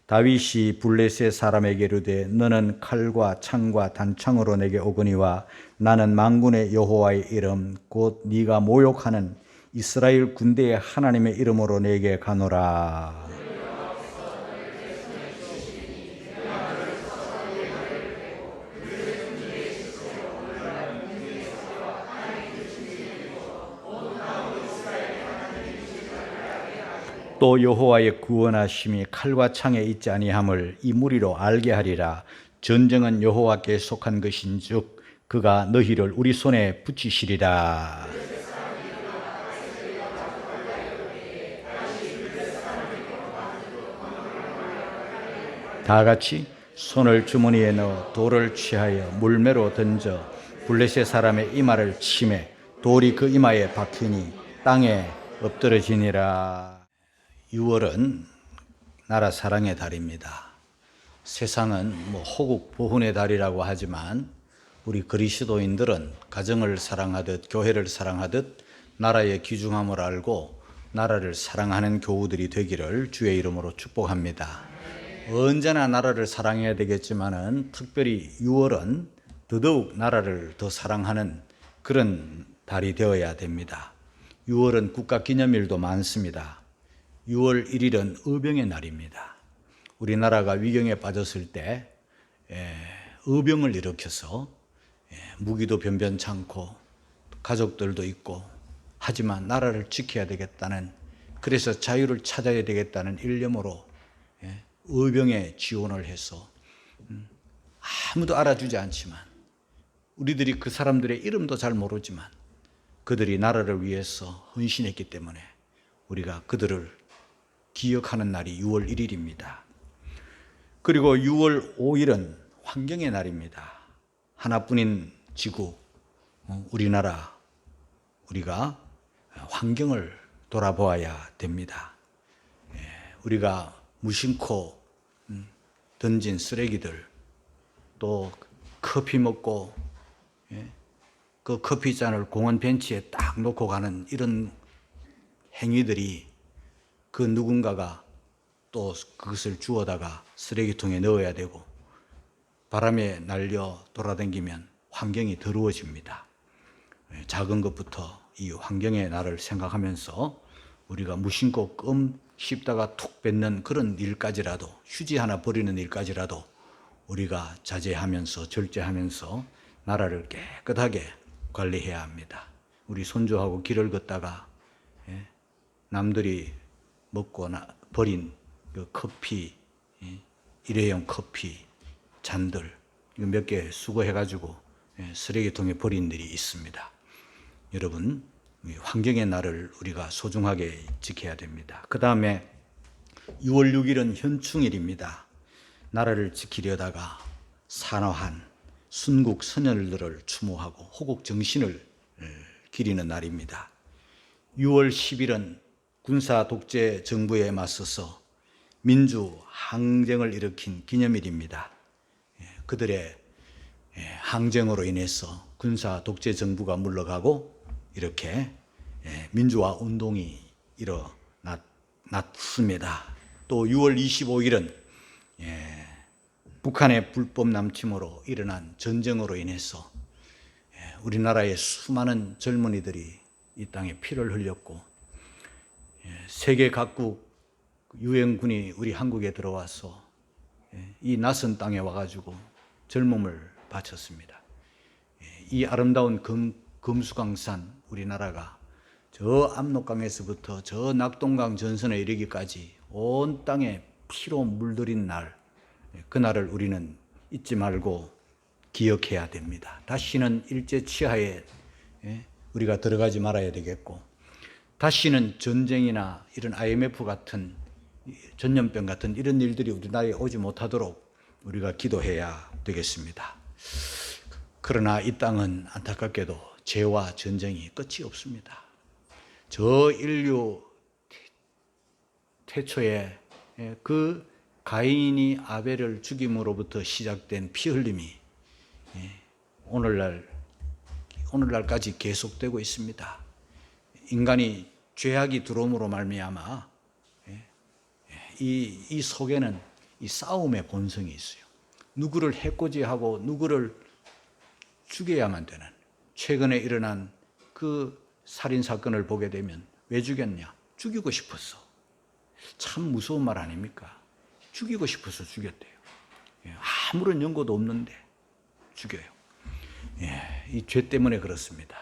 다윗이 블레셋 사람에게 이르되 너는 칼과 창과 단창으로 내게 오거니와 나는 만군의 여호와의 이름 곧 네가 모욕하는 이스라엘 군대의 하나님의 이름으로 내게 가노라. 또 여호와의 구원하심이 칼과 창에 있지 아니함을 이 무리로 알게 하리라. 전쟁은 여호와께 속한 것인즉 그가 너희를 우리 손에 붙이시리라. 다 같이 손을 주머니에 넣어 돌을 취하여 물매로 던져 블레셋 사람의 이마를 치매 돌이 그 이마에 박히니 땅에 엎드러지니라. 6월은 나라 사랑의 달입니다. 세상은 호국 보훈의 달이라고 하지만 우리 그리스도인들은 가정을 사랑하듯 교회를 사랑하듯 나라의 귀중함을 알고 나라를 사랑하는 교우들이 되기를 주의 이름으로 축복합니다. 언제나 나라를 사랑해야 되겠지만은 특별히 6월은 더더욱 나라를 더 사랑하는 그런 달이 되어야 됩니다. 6월은 국가 기념일도 많습니다. 6월 1일은 의병의 날입니다. 우리나라가 위경에 빠졌을 때 의병을 일으켜서 무기도 변변찮고 가족들도 있고 하지만 나라를 지켜야 되겠다는, 그래서 자유를 찾아야 되겠다는 일념으로 의병에 지원을 해서 아무도 알아주지 않지만 우리들이 그 사람들의 이름도 잘 모르지만 그들이 나라를 위해서 헌신했기 때문에 우리가 그들을 기억하는 날이 6월 1일입니다. 그리고 6월 5일은 환경의 날입니다. 하나뿐인 지구, 우리나라, 우리가 환경을 돌아보아야 됩니다. 우리가 무심코 던진 쓰레기들, 또 커피 먹고 그 커피잔을 공원 벤치에 딱 놓고 가는 이런 행위들이 그 누군가가 또 그것을 주워다가 쓰레기통에 넣어야 되고 바람에 날려 돌아다니면 환경이 더러워집니다. 작은 것부터 이 환경의 날을 생각하면서 우리가 무심코 껌 씹다가 툭 뱉는 그런 일까지라도, 휴지 하나 버리는 일까지라도 우리가 자제하면서 절제하면서 나라를 깨끗하게 관리해야 합니다. 우리 손주하고 길을 걷다가 남들이 먹고 버린 그 커피, 일회용 커피 잔들 몇 개 수거해가지고 쓰레기통에 버린 일이 있습니다. 여러분, 환경의 날을 우리가 소중하게 지켜야 됩니다. 그 다음에 6월 6일은 현충일입니다. 나라를 지키려다가 산화한 순국 선열들을 추모하고 호국 정신을 기리는 날입니다. 6월 10일은 군사 독재 정부에 맞서서 민주 항쟁을 일으킨 기념일입니다. 그들의 항쟁으로 인해서 군사 독재 정부가 물러가고 이렇게 민주화 운동이 일어났습니다. 또 6월 25일은 북한의 불법 남침으로 일어난 전쟁으로 인해서 우리나라의 수많은 젊은이들이 이 땅에 피를 흘렸고 세계 각국 유엔군이 우리 한국에 들어와서 이 낯선 땅에 와가지고 젊음을 바쳤습니다. 이 아름다운 금수강산 우리나라가 저 압록강에서부터 저 낙동강 전선에 이르기까지 온 땅에 피로 물들인 날, 그날을 우리는 잊지 말고 기억해야 됩니다. 다시는 일제 치하에 우리가 들어가지 말아야 되겠고, 다시는 전쟁이나 이런 IMF 같은 전염병 같은 이런 일들이 우리나라에 오지 못하도록 우리가 기도해야 되겠습니다. 그러나 이 땅은 안타깝게도 죄와 전쟁이 끝이 없습니다. 저 인류 태초에 그 가인이 아벨을 죽임으로부터 시작된 피 흘림이 오늘날까지 계속되고 있습니다. 인간이 죄악이 들어옴으로 말미암아 이 속에는 이 싸움의 본성이 있어요. 누구를 해코지하고 누구를 죽여야만 되는, 최근에 일어난 그 살인 사건을 보게 되면 왜 죽였냐? 죽이고 싶었어. 참 무서운 말 아닙니까? 죽이고 싶어서 죽였대요. 아무런 연고도 없는데 죽여요. 이 죄 때문에 그렇습니다.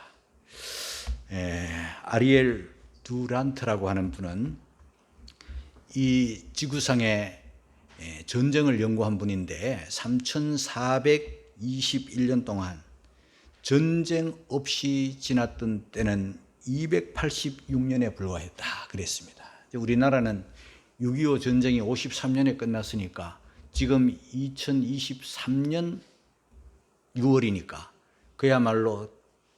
아리엘 두란트라고 하는 분은 이 지구상의 전쟁을 연구한 분인데 3421년 동안 전쟁 없이 지났던 때는 286년에 불과했다 그랬습니다. 우리나라는 6.25 전쟁이 53년에 끝났으니까 지금 2023년 6월이니까 그야말로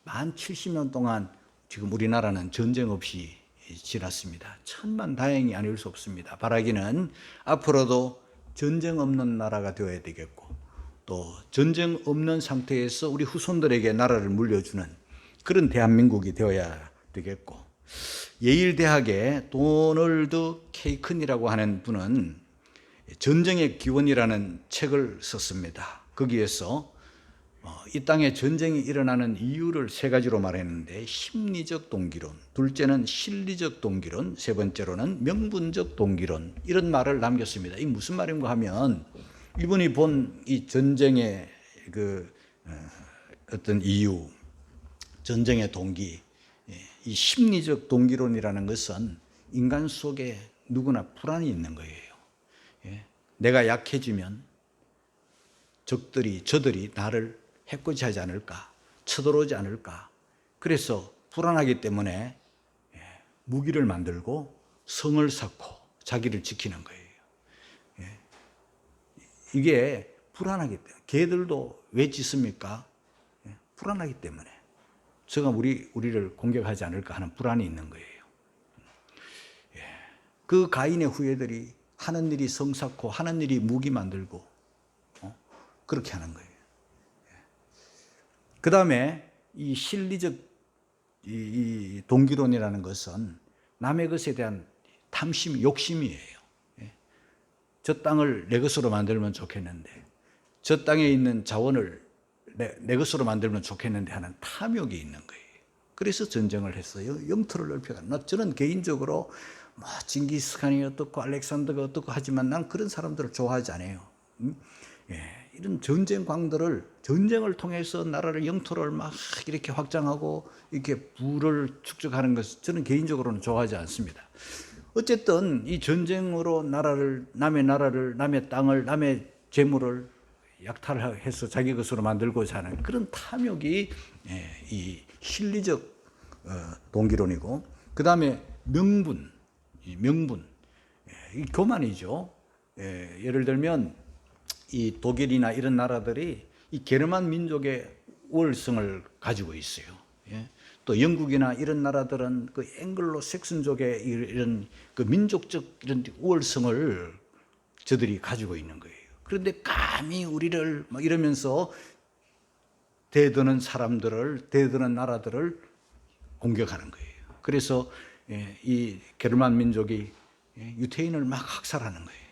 만 70년 동안 지금 우리나라는 전쟁 없이 지났습니다. 천만다행이 아닐 수 없습니다. 바라기는 앞으로도 전쟁 없는 나라가 되어야 되겠고, 또 전쟁 없는 상태에서 우리 후손들에게 나라를 물려주는 그런 대한민국이 되어야 되겠고, 예일 대학의 도널드 케이큰이라고 하는 분은 전쟁의 기원이라는 책을 썼습니다. 거기에서 이 땅에 전쟁이 일어나는 이유를 세 가지로 말했는데, 심리적 동기론, 둘째는 실리적 동기론, 세 번째로는 명분적 동기론, 이런 말을 남겼습니다. 이 무슨 말인가 하면, 이분이 본 이 전쟁의 어떤 이유, 전쟁의 동기, 이 심리적 동기론이라는 것은 인간 속에 누구나 불안이 있는 거예요. 내가 약해지면 저들이 나를 해코지하지 않을까, 쳐들어오지 않을까. 그래서 불안하기 때문에 무기를 만들고 성을 쌓고 자기를 지키는 거예요. 이게 불안하기 때문에. 개들도 왜 짖습니까? 불안하기 때문에. 저가 우리를 공격하지 않을까 하는 불안이 있는 거예요. 그 가인의 후예들이 하는 일이 성 쌓고 하는 일이 무기 만들고 그렇게 하는 거예요. 그 다음에 이 실리적 이 동기론이라는 것은 남의 것에 대한 탐심, 욕심이에요. 저 땅을 내 것으로 만들면 좋겠는데, 저 땅에 있는 자원을 내 것으로 만들면 좋겠는데 하는 탐욕이 있는 거예요. 그래서 전쟁을 했어요. 영토를 넓혀가는. 저는 개인적으로 징기스칸이 어떻고 알렉산더가 어떻고 하지만 난 그런 사람들을 좋아하지 않아요. 이런 전쟁을 통해서 나라를, 영토를 막 이렇게 확장하고 이렇게 부를 축적하는 것을 저는 개인적으로는 좋아하지 않습니다. 어쨌든 이 전쟁으로 남의 나라를, 남의 땅을, 남의 재물을 약탈해서 자기 것으로 만들고자 하는 그런 탐욕이 이 실리적 동기론이고, 그 다음에 명분, 이 교만이죠. 예를 들면 이 독일이나 이런 나라들이 이 게르만 민족의 우월성을 가지고 있어요. 또 영국이나 이런 나라들은 그 앵글로 색슨족의 이런 그 민족적 이런 우월성을 저들이 가지고 있는 거예요. 그런데 감히 우리를 막 이러면서 대드는 나라들을 공격하는 거예요. 그래서 이 게르만 민족이 유태인을 막 학살하는 거예요.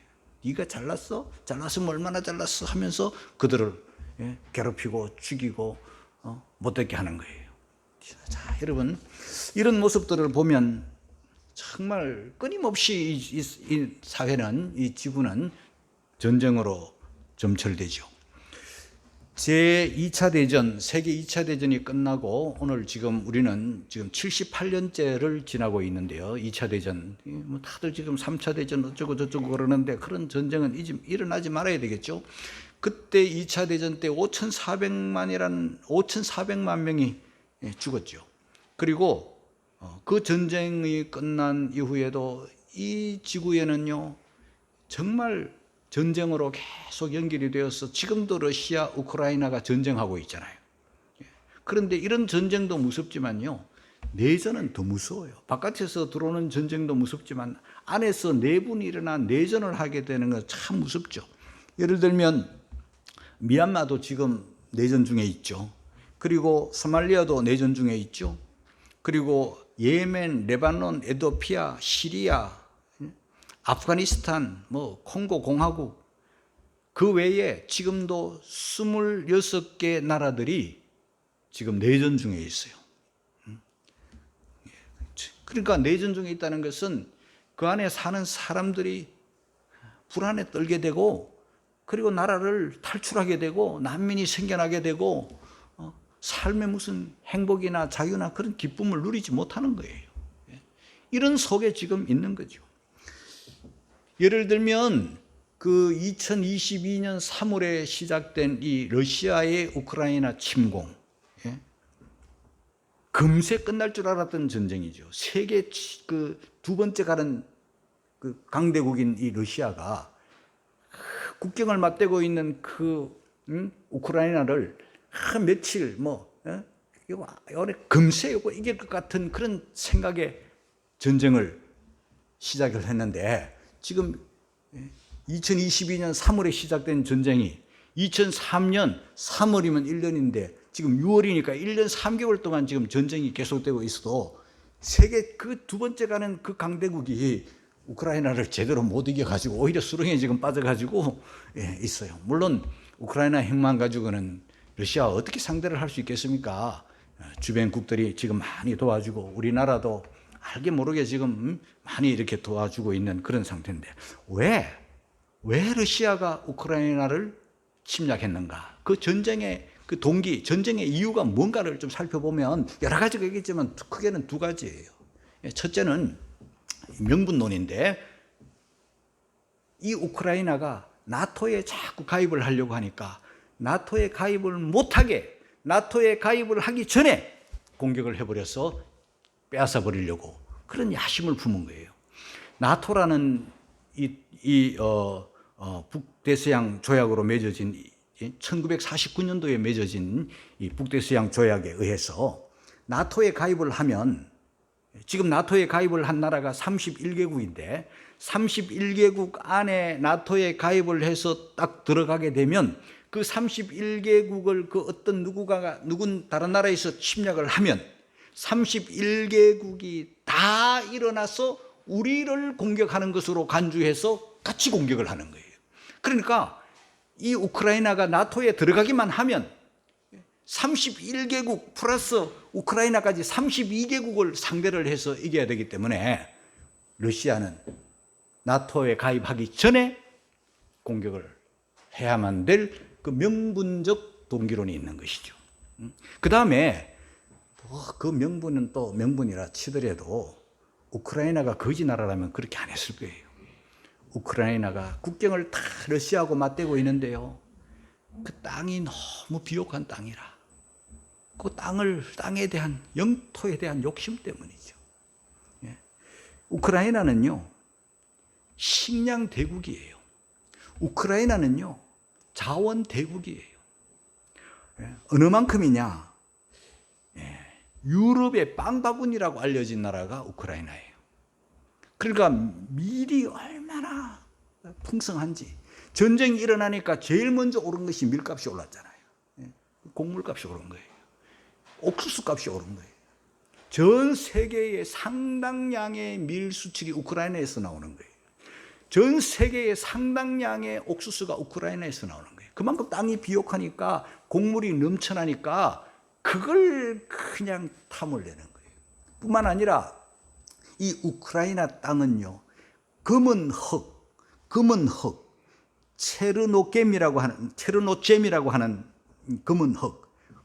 네가 잘났어? 잘났으면 얼마나 잘났어? 하면서 그들을 괴롭히고 죽이고 못되게 하는 거예요. 자, 여러분, 이런 모습들을 보면 정말 끊임없이 이 사회는, 이 지구는 전쟁으로 점철되죠. 제2차 대전, 세계 2차 대전이 끝나고 오늘 우리는 지금 78년째를 지나고 있는데요. 2차 대전, 다들 지금 3차 대전 어쩌고 저쩌고 그러는데 그런 전쟁은 이제 일어나지 말아야 되겠죠. 그때 2차 대전 때 5,400만 명이 죽었죠. 그리고 그 전쟁이 끝난 이후에도 이 지구에는요, 정말 전쟁으로 계속 연결이 되어서 지금도 러시아, 우크라이나가 전쟁하고 있잖아요. 그런데 이런 전쟁도 무섭지만요, 내전은 더 무서워요. 바깥에서 들어오는 전쟁도 무섭지만 안에서 내분이 일어난 내전을 하게 되는 건 참 무섭죠. 예를 들면 미얀마도 지금 내전 중에 있죠. 그리고 소말리아도 내전 중에 있죠. 그리고 예멘, 레바논, 에티오피아, 시리아, 아프가니스탄, 콩고 공화국, 그 외에 지금도 26개 나라들이 지금 내전 중에 있어요. 그러니까 내전 중에 있다는 것은 그 안에 사는 사람들이 불안에 떨게 되고, 그리고 나라를 탈출하게 되고, 난민이 생겨나게 되고, 삶에 무슨 행복이나 자유나 그런 기쁨을 누리지 못하는 거예요. 이런 속에 지금 있는 거죠. 예를 들면 그 2022년 3월에 시작된 이 러시아의 우크라이나 침공, 금세 끝날 줄 알았던 전쟁이죠. 세계 그 두 번째 가는 그 강대국인 이 러시아가 국경을 맞대고 있는 그 우크라이나를 며칠 이거 금세 이길 것 같은 그런 생각에 전쟁을 시작을 했는데, 지금 2022년 3월에 시작된 전쟁이 2003년 3월이면 1년인데 지금 6월이니까 1년 3개월 동안 지금 전쟁이 계속되고 있어도 세계 그 두 번째 가는 그 강대국이 우크라이나를 제대로 못 이겨가지고 오히려 수렁에 지금 빠져가지고 있어요. 물론 우크라이나 핵만 가지고는 러시아와 어떻게 상대를 할 수 있겠습니까? 주변국들이 지금 많이 도와주고 우리나라도 알게 모르게 지금 많이 이렇게 도와주고 있는 그런 상태인데, 왜 러시아가 우크라이나를 침략했는가? 그 전쟁의 그 동기, 전쟁의 이유가 뭔가를 좀 살펴보면 여러 가지가 있겠지만 크게는 두 가지예요. 첫째는 명분론인데, 이 우크라이나가 나토에 자꾸 가입을 하려고 하니까 나토에 가입을 못하게, 나토에 가입을 하기 전에 공격을 해버려서 빼앗아 버리려고 그런 야심을 품은 거예요. 나토라는 북대서양 조약으로 맺어진 1949년도에 맺어진 이 북대서양 조약에 의해서 나토에 가입을 하면, 지금 나토에 가입을 한 나라가 31개국인데 31개국 안에 나토에 가입을 해서 딱 들어가게 되면 그 31개국을 그 어떤 누군 다른 나라에서 침략을 하면 31개국이 다 일어나서 우리를 공격하는 것으로 간주해서 같이 공격을 하는 거예요. 그러니까 이 우크라이나가 나토에 들어가기만 하면 31개국 플러스 우크라이나까지 32개국을 상대를 해서 이겨야 되기 때문에 러시아는 나토에 가입하기 전에 공격을 해야만 될 그 명분적 동기론이 있는 것이죠. 그 다음에 그 명분은 또 명분이라 치더라도 우크라이나가 거지 나라라면 그렇게 안 했을 거예요. 우크라이나가 국경을 다 러시아하고 맞대고 있는데요, 그 땅이 너무 비옥한 땅이라 그 땅에 대한, 영토에 대한 욕심 때문이죠. 우크라이나는요 식량 대국이에요. 우크라이나는요 자원 대국이에요. 어느 만큼이냐? 유럽의 빵바구니라고 알려진 나라가 우크라이나예요. 그러니까 밀이 얼마나 풍성한지, 전쟁이 일어나니까 제일 먼저 오른 것이 밀값이 올랐잖아요. 곡물값이 오른 거예요. 옥수수값이 오른 거예요. 전 세계의 상당량의 밀 수출이 우크라이나에서 나오는 거예요. 전 세계의 상당량의 옥수수가 우크라이나에서 나오는 거예요. 그만큼 땅이 비옥하니까, 곡물이 넘쳐나니까 그걸 그냥 탐을 내는 거예요. 뿐만 아니라 이 우크라이나 땅은요, 검은 흙, 체르노잼이라고 하는 검은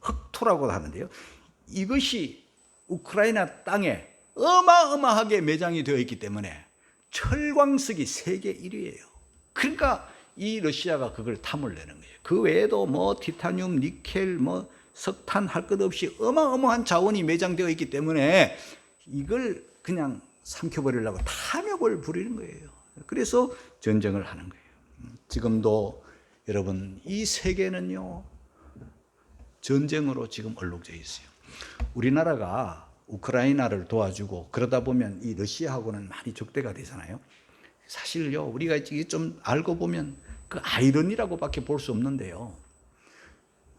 흑토라고 하는데요, 이것이 우크라이나 땅에 어마어마하게 매장이 되어 있기 때문에 철광석이 세계 1위예요. 그러니까 이 러시아가 그걸 탐을 내는 거예요. 그 외에도 티타늄, 니켈, 석탄 할 것 없이 어마어마한 자원이 매장되어 있기 때문에 이걸 그냥 삼켜버리려고 탐욕을 부리는 거예요. 그래서 전쟁을 하는 거예요. 지금도 여러분 이 세계는요 전쟁으로 지금 얼룩져 있어요. 우리나라가 우크라이나를 도와주고 그러다 보면 이 러시아하고는 많이 적대가 되잖아요. 사실요 우리가 이게 좀 알고 보면 그 아이러니라고밖에 볼 수 없는데요,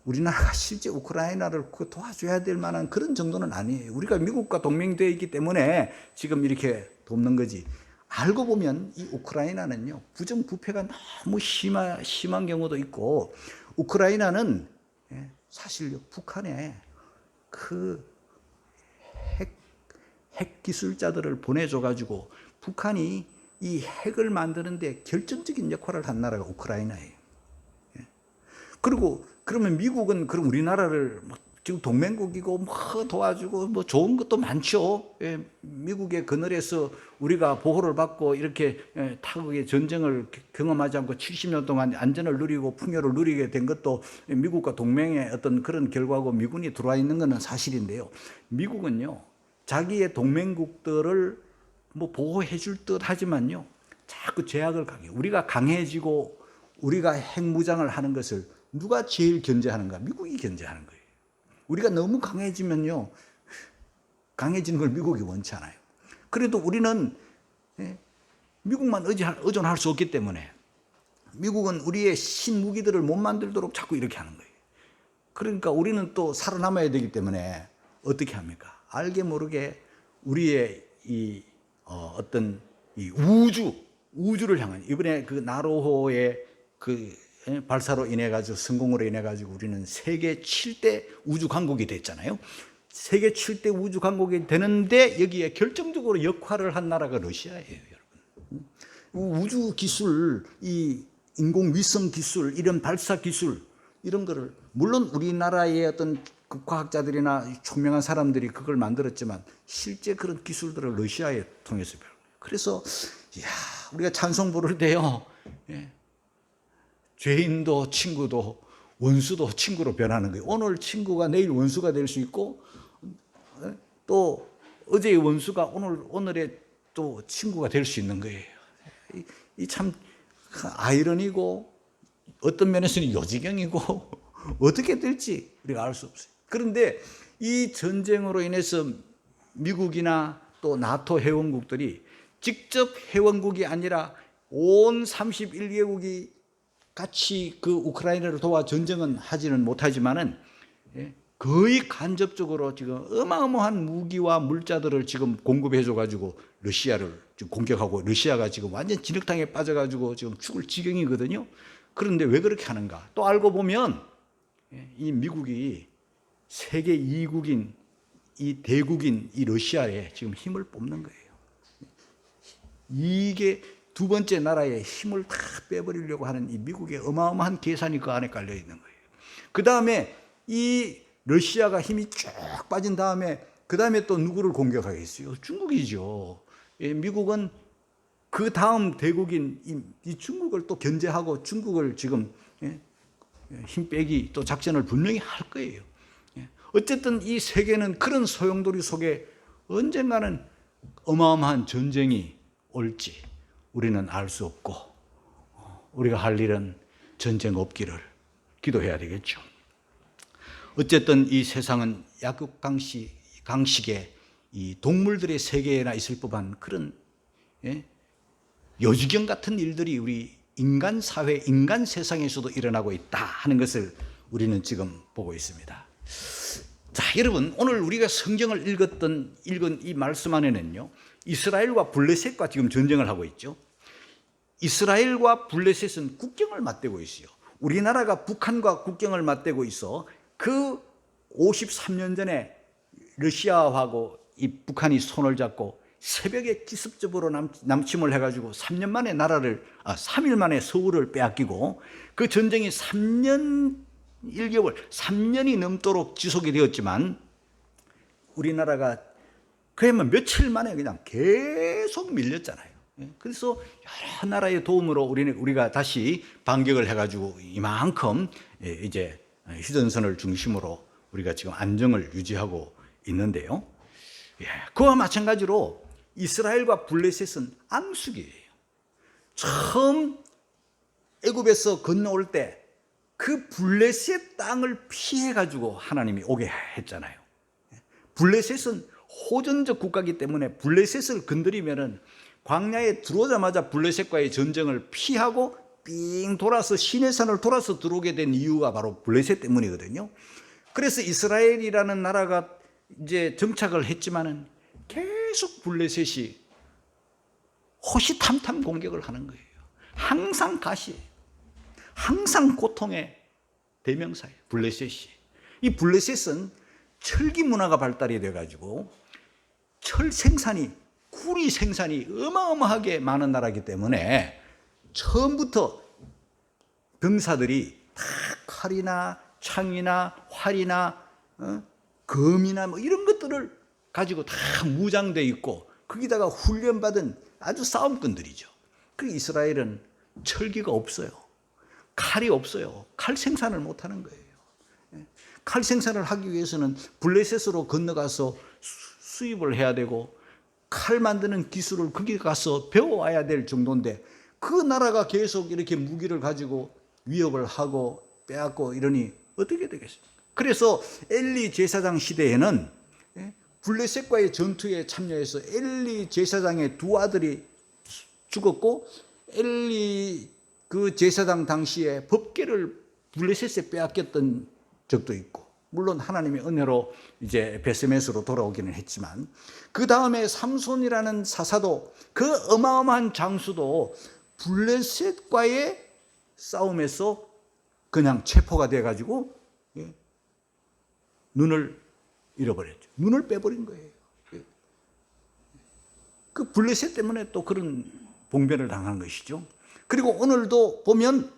우리나라가 실제 우크라이나를 도와줘야 될 만한 그런 정도는 아니에요. 우리가 미국과 동맹되어 있기 때문에 지금 이렇게 돕는 거지, 알고 보면 이 우크라이나는요, 부정부패가 너무 심한 경우도 있고, 우크라이나는 사실 북한에 그 핵 기술자들을 보내줘가지고 북한이 이 핵을 만드는데 결정적인 역할을 한 나라가 우크라이나예요. 그리고 그러면 미국은 그럼 우리나라를 지금 동맹국이고 뭐 도와주고 뭐 좋은 것도 많죠. 미국의 그늘에서 우리가 보호를 받고 이렇게 타국의 전쟁을 경험하지 않고 70년 동안 안전을 누리고 풍요를 누리게 된 것도 미국과 동맹의 어떤 그런 결과고 미군이 들어와 있는 것은 사실인데요. 미국은요, 자기의 동맹국들을 뭐 보호해 줄 듯 하지만요, 자꾸 제약을 강해. 우리가 강해지고 우리가 핵무장을 하는 것을 누가 제일 견제하는가? 미국이 견제하는 거예요. 우리가 너무 강해지면요, 강해지는 걸 미국이 원치 않아요. 그래도 우리는 미국만 의존할 수 없기 때문에 미국은 우리의 신무기들을 못 만들도록 자꾸 이렇게 하는 거예요. 그러니까 우리는 또 살아남아야 되기 때문에 어떻게 합니까? 알게 모르게 우리의 이 어떤 이 우주를 향한, 이번에 그 나로호의 그 발사로 인해 가지고 성공으로 인해 가지고 우리는 세계 7대 우주 강국이 됐잖아요. 세계 7대 우주 강국이 되는데 여기에 결정적으로 역할을 한 나라가 러시아예요, 여러분. 우주 기술, 이 인공 위성 기술, 이런 발사 기술, 이런 거를 물론 우리나라의 어떤 그 과학자들이나 총명한 사람들이 그걸 만들었지만 실제 그런 기술들을 러시아에 통해서 배워요. 그래서 우리가 찬송 부를 때요, 죄인도 친구도 원수도 친구로 변하는 거예요. 오늘 친구가 내일 원수가 될 수 있고, 또 어제의 원수가 오늘의 또 친구가 될 수 있는 거예요. 이 참 아이러니고 어떤 면에서는 요지경이고 어떻게 될지 우리가 알 수 없어요. 그런데 이 전쟁으로 인해서 미국이나 또 나토 회원국들이 직접 회원국이 아니라 온 31개국이 같이 그 우크라이나를 도와 전쟁은 하지는 못하지만은 거의 간접적으로 지금 어마어마한 무기와 물자들을 지금 공급해줘 가지고 러시아를 지금 공격하고, 러시아가 지금 완전 진흙탕에 빠져가지고 지금 죽을 지경이거든요. 그런데 왜 그렇게 하는가? 또 알고 보면 이 미국이 세계 2국인 이 대국인 이 러시아에 지금 힘을 뽑는 거예요. 이게 두 번째 나라의 힘을 다 빼버리려고 하는 이 미국의 어마어마한 계산이 그 안에 깔려 있는 거예요. 그 다음에 이 러시아가 힘이 쭉 빠진 다음에 그 다음에 또 누구를 공격하겠어요? 중국이죠. 미국은 그 다음 대국인 이 중국을 또 견제하고 중국을 지금 힘 빼기 또 작전을 분명히 할 거예요. 어쨌든 이 세계는 그런 소용돌이 속에 언젠가는 어마어마한 전쟁이 올지 우리는 알 수 없고, 우리가 할 일은 전쟁 없기를 기도해야 되겠죠. 어쨌든 이 세상은 약육강식의 이 동물들의 세계에나 있을 법한 그런 요지경 같은 일들이 우리 인간 사회, 인간 세상에서도 일어나고 있다 하는 것을 우리는 지금 보고 있습니다. 자, 여러분, 오늘 우리가 성경을 읽은 이 말씀 안에는요, 이스라엘과 블레셋과 지금 전쟁을 하고 있죠. 이스라엘과 블레셋은 국경을 맞대고 있어요. 우리나라가 북한과 국경을 맞대고 있어 그 53년 전에 러시아하고 이 북한이 손을 잡고 새벽에 기습적으로 남침을 해가지고 3년 만에 3일 만에 서울을 빼앗기고, 그 전쟁이 3년 1개월, 3년이 넘도록 지속이 되었지만 우리나라가 그러면 며칠 만에 그냥 계속 밀렸잖아요. 그래서 여러 나라의 도움으로 우리가 다시 반격을 해가지고 이만큼 이제 휴전선을 중심으로 우리가 지금 안정을 유지하고 있는데요. 그와 마찬가지로 이스라엘과 블레셋은 앙숙이에요. 처음 애굽에서 건너올 때 그 블레셋 땅을 피해가지고 하나님이 오게 했잖아요. 블레셋은 호전적 국가이기 때문에 블레셋을 건드리면은 광야에 들어오자마자 블레셋과의 전쟁을 피하고 삥 돌아서 시내산을 돌아서 들어오게 된 이유가 바로 블레셋 때문이거든요. 그래서 이스라엘이라는 나라가 이제 정착을 했지만은 계속 블레셋이 호시탐탐 공격을 하는 거예요. 항상 가시, 항상 고통의 대명사예요. 블레셋이. 이 블레셋은 철기 문화가 발달이 돼가지고 철 생산이, 구리 생산이 어마어마하게 많은 나라이기 때문에 처음부터 병사들이 다 칼이나 창이나 활이나 검이나 뭐 이런 것들을 가지고 다 무장돼 있고 거기다가 훈련받은 아주 싸움꾼들이죠. 그 이스라엘은 철기가 없어요. 칼이 없어요. 칼 생산을 못하는 거예요. 칼 생산을 하기 위해서는 블레셋으로 건너가서 수입을 해야 되고 칼 만드는 기술을 거기 가서 배워와야 될 정도인데 그 나라가 계속 이렇게 무기를 가지고 위협을 하고 빼앗고 이러니 어떻게 되겠어요? 그래서 엘리 제사장 시대에는 블레셋과의 전투에 참여해서 엘리 제사장의 두 아들이 죽었고 엘리 그 제사장 당시에 법궤를 블레셋에 빼앗겼던 적도 있고 물론 하나님의 은혜로 이제 베스메스로 돌아오기는 했지만 그 다음에 삼손이라는 사사도 그 어마어마한 장수도 블레셋과의 싸움에서 그냥 체포가 돼가지고 눈을 잃어버렸죠. 눈을 빼버린 거예요. 그 블레셋 때문에 또 그런 봉변을 당한 것이죠. 그리고 오늘도 보면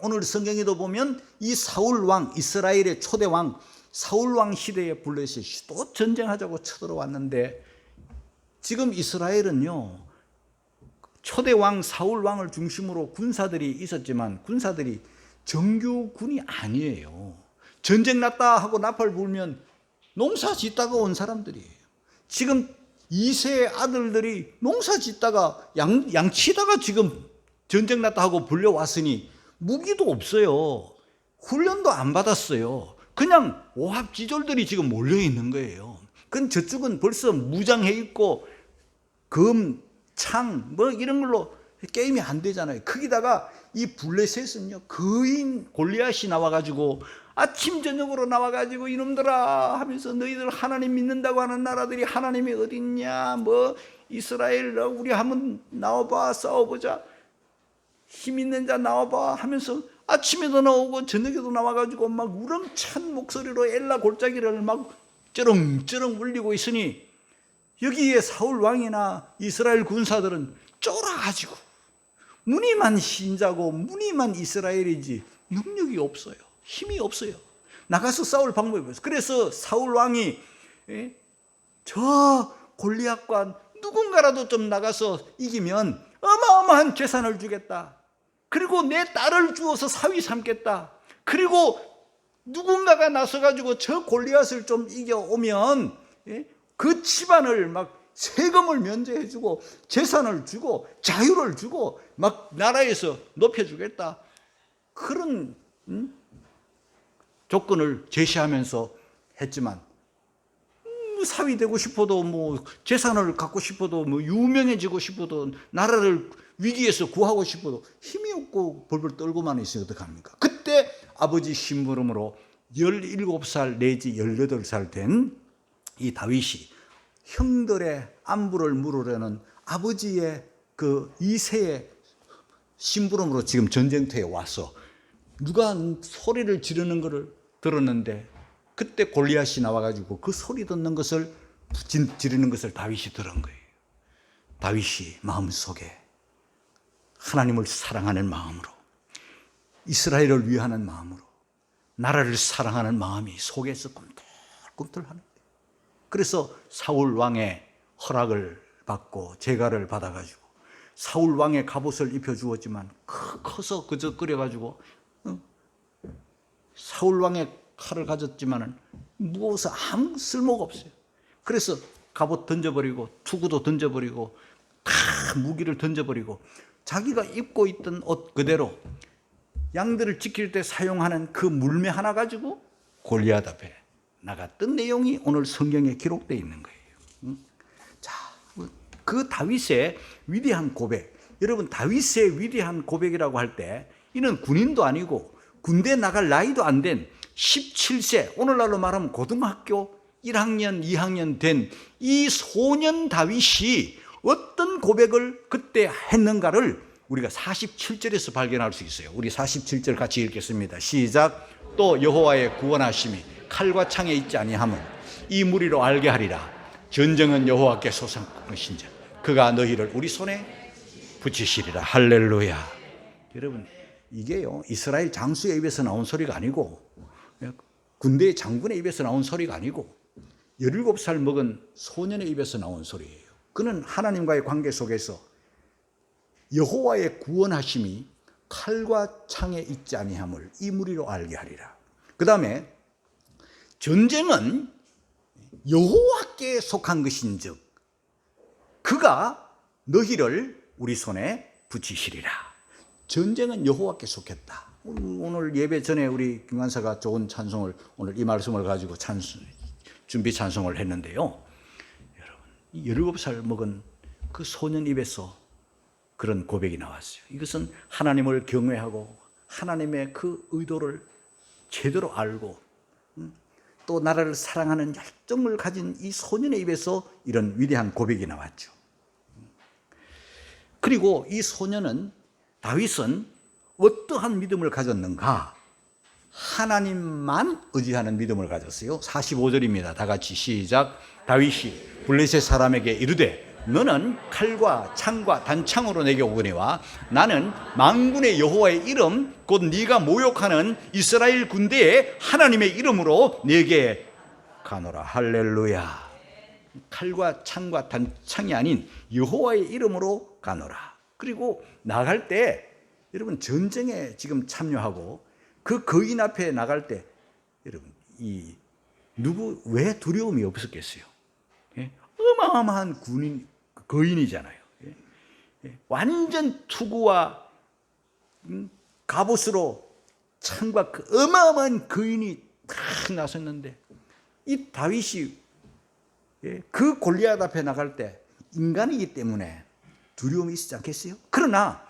오늘 성경에도 보면 이 사울 왕, 이스라엘의 초대 왕 사울 왕 시대의 블레셋이 또 전쟁하자고 쳐들어왔는데 지금 이스라엘은요 초대 왕 사울 왕을 중심으로 군사들이 있었지만 군사들이 정규 군이 아니에요. 전쟁 났다 하고 나팔 불면 농사 짓다가 온 사람들이에요. 지금 2세 아들들이 농사 짓다가 양치다가 지금 전쟁 났다 하고 불려왔으니 무기도 없어요. 훈련도 안 받았어요. 그냥 오합지졸들이 지금 몰려있는 거예요. 그건 저쪽은 벌써 무장해 있고 검, 창 뭐 이런 걸로 게임이 안 되잖아요. 거기다가 이 블레셋은요 거인 골리앗이 나와가지고 아침 저녁으로 나와가지고 이놈들아 하면서 너희들 하나님 믿는다고 하는 나라들이 하나님이 어딨냐 뭐 이스라엘 우리 한번 나와봐 싸워보자 힘 있는 자 나와봐 하면서 아침에도 나오고 저녁에도 나와가지고 막 우렁찬 목소리로 엘라 골짜기를 막 쩌렁쩌렁 울리고 있으니 여기에 사울 왕이나 이스라엘 군사들은 쫄아가지고 무늬만 신자고 무늬만 이스라엘이지 능력이 없어요. 힘이 없어요. 나가서 싸울 방법이 없어요. 그래서 사울 왕이 저 골리앗과 누군가라도 좀 나가서 이기면 어마어마한 재산을 주겠다. 그리고 내 딸을 주어서 사위 삼겠다. 그리고 누군가가 나서가지고 저 골리앗을 좀 이겨오면 그 집안을 막 세금을 면제해주고 재산을 주고 자유를 주고 막 나라에서 높여주겠다. 그런 조건을 제시하면서 했지만 사위 되고 싶어도 뭐 재산을 갖고 싶어도 뭐 유명해지고 싶어도 나라를 위기에서 구하고 싶어도 힘이 없고 벌벌 떨고만 있으면 어떡합니까? 그때 아버지 심부름으로 17살 내지 18살 된 이 다윗이 형들의 안부를 물으려는 아버지의 그 2세의 심부름으로 지금 전쟁터에 와서 누가 소리를 지르는 것을 들었는데 그때 골리앗이 나와가지고 그 소리 듣는 것을 지르는 것을 다윗이 들은 거예요. 다윗이 마음속에 하나님을 사랑하는 마음으로 이스라엘을 위하는 마음으로 나라를 사랑하는 마음이 속에서 꿈틀꿈틀하는 거예요. 그래서 사울 왕의 허락을 받고 제가를 받아가지고 사울 왕의 갑옷을 입혀주었지만 커서 그저 끓여가지고 사울 왕의 칼을 가졌지만은 무거워서 아무 쓸모가 없어요. 그래서 갑옷 던져버리고 투구도 던져버리고 다 무기를 던져버리고 자기가 입고 있던 옷 그대로 양들을 지킬 때 사용하는 그 물매 하나 가지고 골리앗 앞에 나갔던 내용이 오늘 성경에 기록되어 있는 거예요. 자, 그 다윗의 위대한 고백. 여러분 다윗의 위대한 고백이라고 할 때 이는 군인도 아니고 군대 나갈 나이도 안 된 17세 오늘날로 말하면 고등학교 1학년 2학년 된 이 소년 다윗이 어떤 고백을 그때 했는가를 우리가 47절에서 발견할 수 있어요. 우리 47절 같이 읽겠습니다. 시작. 또 여호와의 구원하심이 칼과 창에 있지 아니함은 이 무리로 알게 하리라. 전쟁은 여호와께 솟았으신즉 그가 너희를 우리 손에 붙이시리라. 할렐루야. 여러분, 이게요, 이스라엘 장수의 입에서 나온 소리가 아니고 군대의 장군의 입에서 나온 소리가 아니고 17살 먹은 소년의 입에서 나온 소리예요. 그는 하나님과의 관계 속에서 여호와의 구원하심이 칼과 창에 있지 아니함을 이 무리로 알게 하리라. 그 다음에 전쟁은 여호와께 속한 것인즉 그가 너희를 우리 손에 붙이시리라. 전쟁은 여호와께 속했다. 오늘 예배 전에 우리 김관사가 좋은 찬송을, 오늘 이 말씀을 가지고 준비 찬송을 했는데요. 여러분, 17살 먹은 그 소년 입에서 그런 고백이 나왔어요. 이것은 하나님을 경외하고 하나님의 그 의도를 제대로 알고 또 나라를 사랑하는 열정을 가진 이 소년의 입에서 이런 위대한 고백이 나왔죠. 그리고 이 소년은, 다윗은 어떠한 믿음을 가졌는가? 하나님만 의지하는 믿음을 가졌어요. 45절입니다. 다 같이 시작. 다윗이 블레셋 사람에게 이르되 너는 칼과 창과 단창으로 내게 오거니와 나는 만군의 여호와의 이름 곧 네가 모욕하는 이스라엘 군대의 하나님의 이름으로 내게 가노라. 할렐루야. 칼과 창과 단창이 아닌 여호와의 이름으로 가노라. 그리고 나갈 때 여러분, 전쟁에 지금 참여하고 그 거인 앞에 나갈 때 여러분, 왜 두려움이 없었겠어요? 예? 어마어마한 거인이잖아요. 예? 완전 투구와 갑옷으로 창과 그 어마어마한 거인이 탁 나섰는데 이 다윗이 그 골리앗 앞에 나갈 때 인간이기 때문에 두려움이 있지 않겠어요? 그러나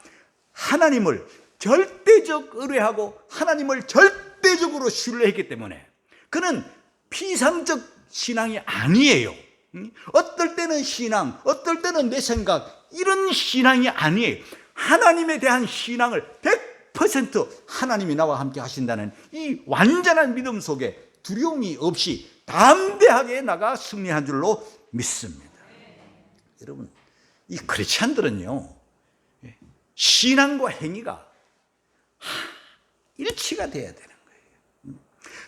하나님을 절대적 의뢰하고 하나님을 절대적으로 신뢰했기 때문에 그는 피상적 신앙이 아니에요. 어떨 때는 신앙, 어떨 때는 내 생각, 이런 신앙이 아니에요. 하나님에 대한 신앙을 100% 하나님이 나와 함께 하신다는 이 완전한 믿음 속에 두려움이 없이 담대하게 나가 승리한 줄로 믿습니다. 여러분, 이 크리스찬들은요, 신앙과 행위가 일치가 돼야 되는 거예요.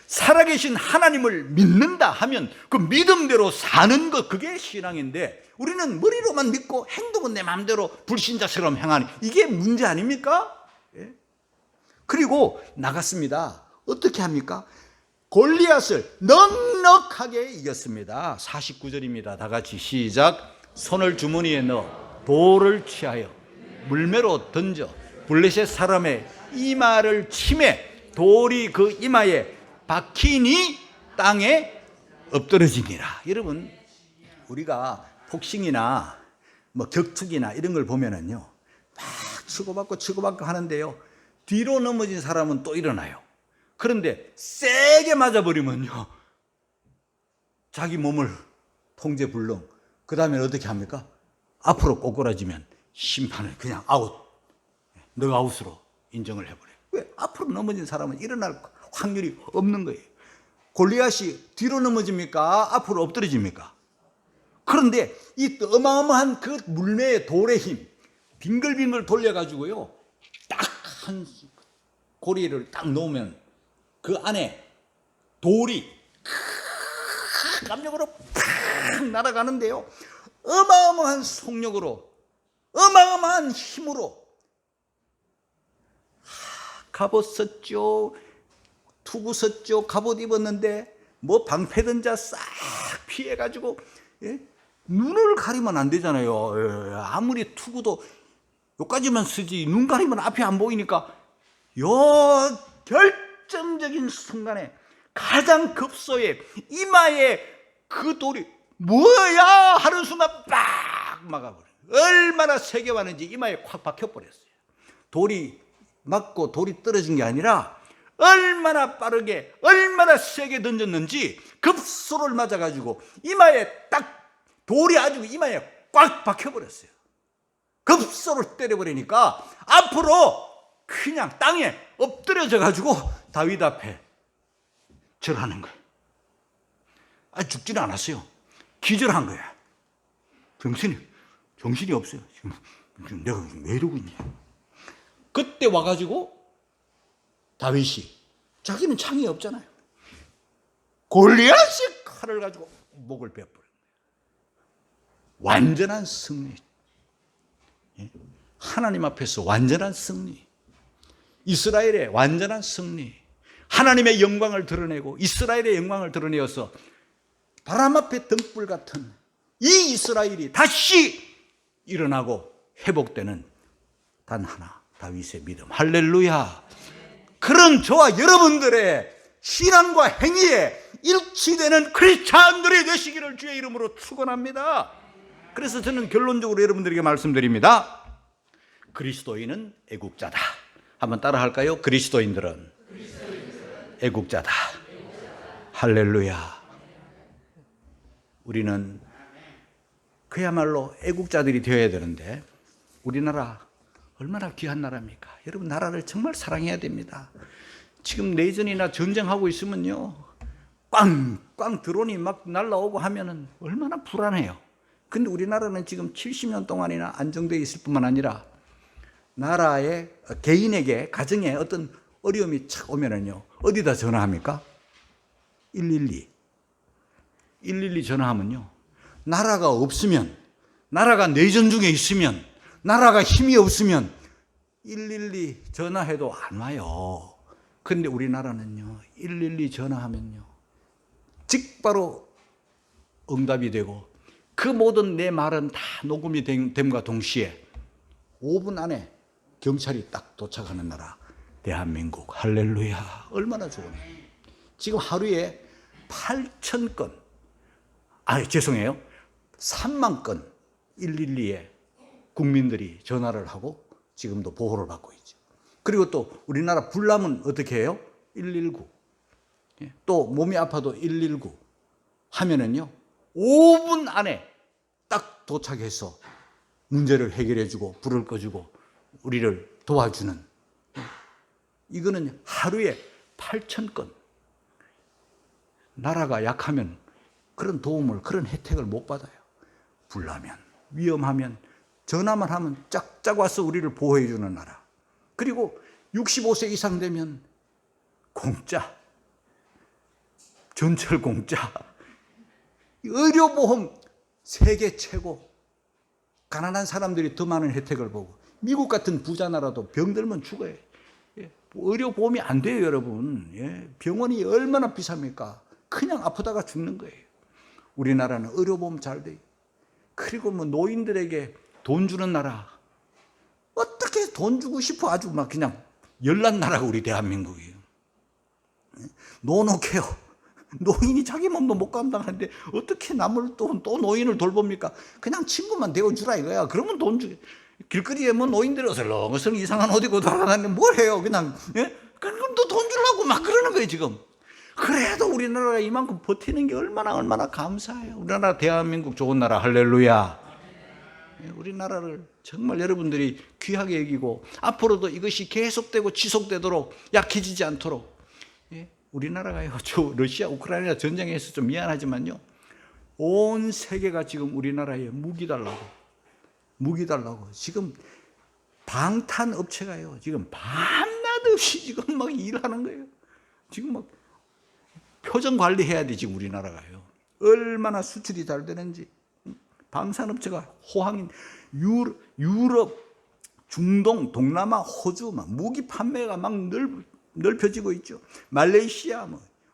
살아계신 하나님을 믿는다 하면 그 믿음대로 사는 것, 그게 신앙인데 우리는 머리로만 믿고 행동은 내 마음대로 불신자처럼 행하니 이게 문제 아닙니까? 그리고 나갔습니다. 어떻게 합니까? 골리앗을 넉넉하게 이겼습니다. 49절입니다. 다 같이 시작. 손을 주머니에 넣어 돌을 취하여 물매로 던져 블레셋 사람의 이마를 치매 돌이 그 이마에 박히니 땅에 엎드러지니라. 여러분, 우리가 복싱이나 뭐 격투기나 이런 걸 보면은요, 막 치고받고 하는데요, 뒤로 넘어진 사람은 또 일어나요. 그런데 세게 맞아버리면요, 자기 몸을 통제 불능, 그 다음에 어떻게 합니까? 앞으로 꼬꾸라지면 심판을 그냥 아웃, 넉아웃으로 인정을 해버려요. 왜? 앞으로 넘어진 사람은 일어날 확률이 없는 거예요. 골리앗이 뒤로 넘어집니까? 앞으로 엎드러집니까? 그런데 이 어마어마한 그 물매의 돌의 힘, 빙글빙글 돌려가지고요, 딱 한 고리를 딱 놓으면 그 안에 돌이 깜짝으로 팍 날아가는데요, 어마어마한 속력으로, 어마어마한 힘으로 갑옷 썼죠, 투구 썼죠, 갑옷 입었는데 뭐 방패든자 싹 피해가지고, 눈을 가리면 안 되잖아요. 아무리 투구도 여기까지만 쓰지 눈 가리면 앞이 안 보이니까 요 결정적인 순간에 가장 급소에 이마에 그 돌이 뭐야 하는 순간 빡 막아버려요. 얼마나 세게 왔는지 이마에 콱 박혀버렸어요. 돌이 맞고 돌이 떨어진 게 아니라 얼마나 빠르게 얼마나 세게 던졌는지 급소를 맞아가지고 이마에 딱 돌이 아주 이마에 꽉 박혀버렸어요. 급소를 때려버리니까 앞으로 그냥 땅에 엎드려져 가지고 다윗 앞에 절하는 거예요. 죽지는 않았어요. 기절한 거야. 정신이 없어요. 지금 내가 왜 이러고 있냐. 그때 와가지고 다윗이, 자기는 창이 없잖아요, 골리앗의 칼을 가지고 목을 베어버린 거예요. 완전한 승리. 하나님 앞에서 완전한 승리. 이스라엘의 완전한 승리. 하나님의 영광을 드러내고 이스라엘의 영광을 드러내어서 바람 앞에 등불 같은 이 이스라엘이 다시 일어나고 회복되는 단 하나, 다윗의 믿음. 할렐루야. 그런 저와 여러분들의 신앙과 행위에 일치되는 크리스찬들이 되시기를 주의 이름으로 축원합니다. 그래서 저는 결론적으로 여러분들에게 말씀드립니다. 그리스도인은 애국자다. 한번 따라 할까요? 그리스도인들은 애국자다. 할렐루야. 우리는 그야말로 애국자들이 되어야 되는데, 우리나라 얼마나 귀한 나라입니까? 여러분, 나라를 정말 사랑해야 됩니다. 지금 내전이나 전쟁하고 있으면요, 꽝꽝 드론이 막 날라오고 하면은 얼마나 불안해요. 근데 우리나라는 지금 70년 동안이나 안정되어 있을 뿐만 아니라 나라의 개인에게, 가정에 어떤 어려움이 착 오면은요, 어디다 전화합니까? 112 전화하면요, 나라가 없으면, 나라가 내전 중에 있으면, 나라가 힘이 없으면 112 전화해도 안 와요. 근데 우리나라는요, 112 전화하면요, 즉바로 응답이 되고, 그 모든 내 말은 다 녹음이 됨과 동시에 5분 안에 경찰이 딱 도착하는 나라, 대한민국. 할렐루야. 얼마나 좋으네. 지금 하루에 8,000건, 죄송해요, 3만 건 112에 국민들이 전화를 하고 지금도 보호를 받고 있죠. 그리고 또 우리나라 불나면 어떻게 해요? 119. 또 몸이 아파도 119 하면은요, 5분 안에 딱 도착해서 문제를 해결해주고 불을 꺼주고 우리를 도와주는, 이거는 하루에 8,000건. 나라가 약하면 그런 도움을, 그런 혜택을 못 받아요. 불나면, 위험하면 전화만 하면 짝짝 와서 우리를 보호해 주는 나라. 그리고 65세 이상 되면 공짜, 전철 공짜, 의료보험 세계 최고. 가난한 사람들이 더 많은 혜택을 보고, 미국 같은 부자 나라도 병들면 죽어요. 의료보험이 안 돼요, 여러분. 병원이 얼마나 비쌉니까? 그냥 아프다가 죽는 거예요. 우리나라는 의료보험 잘 돼요. 그리고 뭐 노인들에게 돈 주는 나라. 어떻게 돈 주고 싶어? 아주 막 그냥 열난 나라가 우리 대한민국이에요. 노노케어. 노인이 자기 몸도 못 감당하는데 어떻게 남을 또 노인을 돌봅니까? 그냥 친구만 대어주라 이거야. 그러면 돈 주게. 길거리에 뭐 노인들이 어슬렁어슬렁 이상한 옷 입고 돌아다니는데 뭘 해요? 그냥, 그럼 또 돈 주려고 막 그러는 거예요, 지금. 그래도 우리나라가 이만큼 버티는 게 얼마나 감사해요. 우리나라 대한민국 좋은 나라. 할렐루야. 우리나라를 정말 여러분들이 귀하게 여기고, 앞으로도 이것이 계속되고 지속되도록, 약해지지 않도록. 우리나라가요, 러시아 우크라이나 전쟁에서 좀 미안하지만요, 온 세계가 지금 우리나라에 무기 달라고 지금 방탄 업체가요, 지금 밤낮 없이 지금 막 일하는 거예요. 지금 막 표정 관리해야 돼, 지금 우리나라가요. 얼마나 수출이 잘 되는지. 방산업체가 호황인 유럽, 중동, 동남아, 호주 막 무기 판매가 막 넓혀지고 있죠. 말레이시아,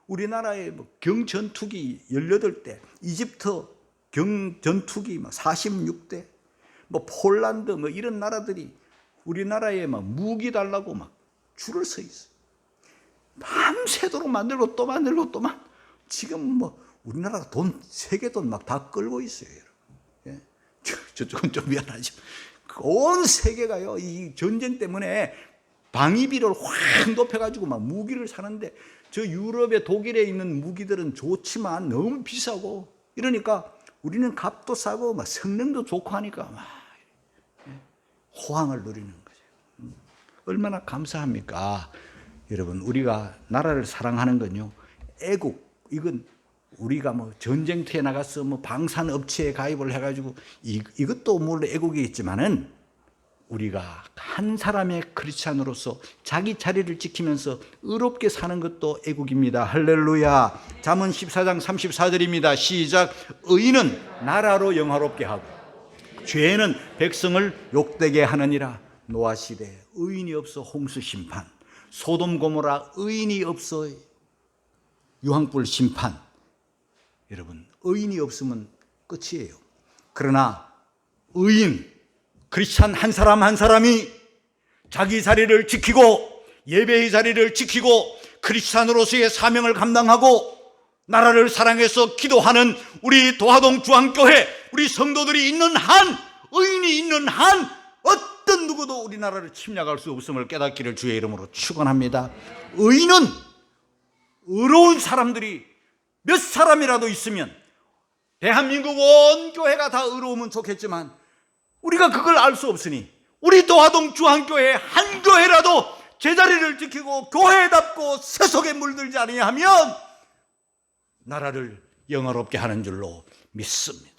우리나라의 경전투기 18대, 이집트 경전투기 46대, 폴란드 이런 나라들이 우리나라에 무기 달라고 막 줄을 서 있어요. 밤새도록 만들고 또 만들고 또 지금 우리나라가 돈, 세계 돈 막 다 끌고 있어요, 여러분. 저쪽은 좀 미안하죠. 온 세계가요, 이 전쟁 때문에 방위비를 확 높여가지고 막 무기를 사는데, 저 유럽에 독일에 있는 무기들은 좋지만 너무 비싸고, 이러니까 우리는 값도 싸고 막 성능도 좋고 하니까 막 호황을 누리는 거죠. 얼마나 감사합니까? 여러분, 우리가 나라를 사랑하는 건요, 애국, 이건 우리가 뭐 전쟁터에 나가서 뭐 방산업체에 가입을 해가지고 이것도 물론 애국이겠지만은 우리가 한 사람의 크리스찬으로서 자기 자리를 지키면서 의롭게 사는 것도 애국입니다. 할렐루야. 잠언 14장 34절입니다. 시작. 의인은 나라로 영화롭게 하고 죄는 백성을 욕되게 하느니라. 노아 시대 의인이 없어 홍수 심판, 소돔 고모라 의인이 없어 유황불 심판. 여러분, 의인이 없으면 끝이에요. 그러나 의인, 크리스찬 한 사람 한 사람이 자기 자리를 지키고 예배의 자리를 지키고 크리스찬으로서의 사명을 감당하고 나라를 사랑해서 기도하는 우리 도화동 중앙교회, 우리 성도들이 있는 한, 의인이 있는 한 어떤 누구도 우리나라를 침략할 수 없음을 깨닫기를 주의 이름으로 축원합니다. 의인은 의로운 사람들이 몇 사람이라도 있으면 대한민국 온 교회가 다 의로우면 좋겠지만 우리가 그걸 알 수 없으니 우리 도화동 중앙교회 한 교회라도 제자리를 지키고 교회답고 세속에 물들지 아니하면 나라를 영화롭게 하는 줄로 믿습니다.